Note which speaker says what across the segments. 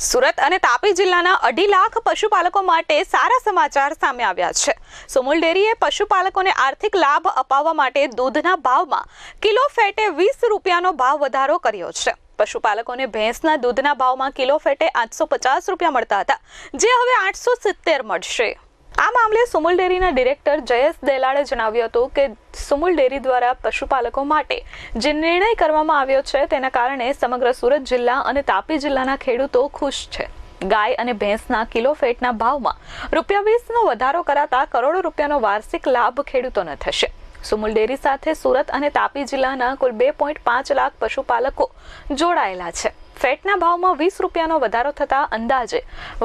Speaker 1: સુરત અને તાપી જિલ્લાના 2.5 લાખ પશુપાલકો માટે સારા સમાચાર સામે આવ્યા છે। સુમુલ ડેરીએ પશુપાલકોને આર્થિક લાભ અપાવવા માટે દૂધના ભાવમાં કિલો ફેટે 20 રૂપિયાનો ભાવ વધારો કર્યો છે। પશુપાલકોને ભેંસના દૂધના ભાવમાં કિલો ફેટે 850 રૂપિયા મળતા હતા, જે હવે 870 મળશે। આ મામલે સુમુલ ડેરીના ડિરેક્ટર જયેશ દેલાડે જણાવ્યું હતું કે સુમુલ ડેરી દ્વારા પશુપાલકો માટે જે નિર્ણય કરવામાં આવ્યો છે તેના કારણે સમગ્ર સુરત જિલ્લા અને તાપી જિલ્લાના ખેડૂતો ખુશ છે। ગાય અને ભેંસના કિલો ફેટના ભાવમાં ₹20નો વધારો કરાતા કરોડો રૂપિયાનો વાર્ષિક લાભ ખેડૂતોને થશે। સુમુલ ડેરી સાથે સુરત અને તાપી જિલ્લાના કુલ 2.5 લાખ પશુપાલકો જોડાયેલા છે। ફેટના ભાવમાં 20 રૂપિયાનો વધારો થતા અંદાજે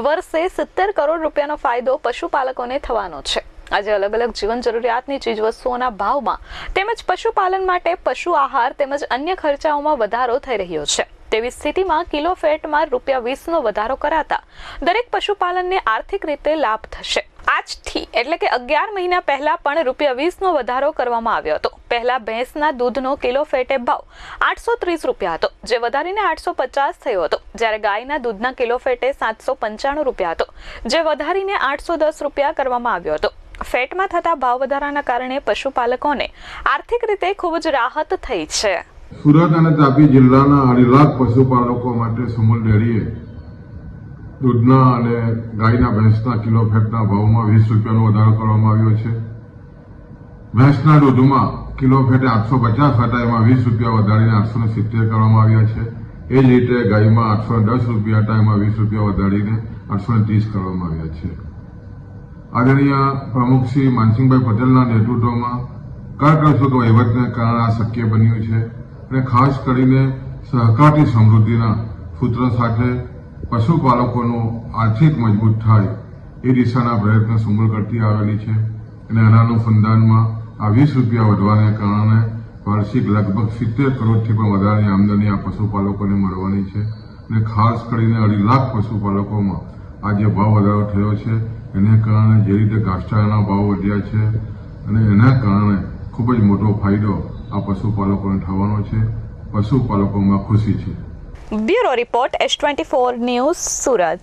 Speaker 1: વર્ષે 70 કરોડ રૂપિયાનો ફાયદો પશુપાલકોને થવાનો છે। આજે અલગ અલગ જીવન જરૂરિયાતની ચીજવસ્તુઓના ભાવમાં તેમજ પશુપાલન માટે પશુ આહાર તેમજ અન્ય ખર્ચાઓમાં વધારો થઈ રહ્યો છે। તેવી સ્થિતિમાં કિલો ફેટમાં ₹20નો વધારો કરાતા દરેક પશુપાલનને આર્થિક રીતે લાભ થશે। આજથી એટલે કે 11 મહિના પહેલા પણ ₹20નો વધારો કરવામાં આવ્યો હતો। પહેલા ભેંસના દૂધનો કિલો ફેટે ભાવ 830 રૂપિયા હતો, જે વધારીને 850 થયો હતો, જ્યારે ગાયના દૂધના કિલો ફેટે 795 રૂપિયા હતો, જે વધારીને 810 રૂપિયા કરવામાં આવ્યો હતો। ફેટમાં થતા ભાવ વધારાના કારણે પશુપાલકોને આર્થિક રીતે ખૂબ જ રાહત થઈ છે।
Speaker 2: સુરત અને તાપી જિલ્લાના 2.5 લાખ પશુપાલકો માટે સુમુલ ડેરીએ દૂધના અને ગાયના ભેંસના કિલો ફેટના ભાવમાં 20 રૂપિયાનો વધારો કરવામાં આવ્યો છે। ભેંસના દૂધમાં કિલો ફેટે 850 હતા, એમાં 20 રૂપિયા વધારીને 870 કરવામાં આવ્યા છે। એ જ રીતે ગાયમાં 810 રૂપિયા હતા, એમાં 20 રૂપિયા વધારીને 830 કરવામાં આવ્યા છે। આદરણીય પ્રમુખ શ્રી માનસિંહભાઈ પટેલના નેતૃત્વમાં કરકસરનો વહીવટને કારણે આ શક્ય બન્યું છે અને ખાસ કરીને સહકારથી સમૃદ્ધિના સૂત્ર સાથે પશુપાલકોનું આર્થિક મજબૂત થાય એ દિશાના પ્રયત્ન સુમુલ કરતી આવેલી છે અને આના અનુસંધાનમાં આ 20 રૂપિયા વધવાને કારણે વાર્ષિક લગભગ 70 કરોડથી પણ વધારેની આમદની આ પશુપાલકોને મળવાની છે અને ખાસ કરીને 2.5 લાખ પશુપાલકોમાં આ જે ભાવ વધારો થયો છે એને કારણે જે રીતે ઘાસચારાના ભાવ વધ્યા છે અને એના કારણે ખૂબ જ મોટો ફાયદો આ પશુપાલકોને થવાનો છે। પશુપાલકોમાં ખુશી છે।
Speaker 1: Bureau report S24 news Surat.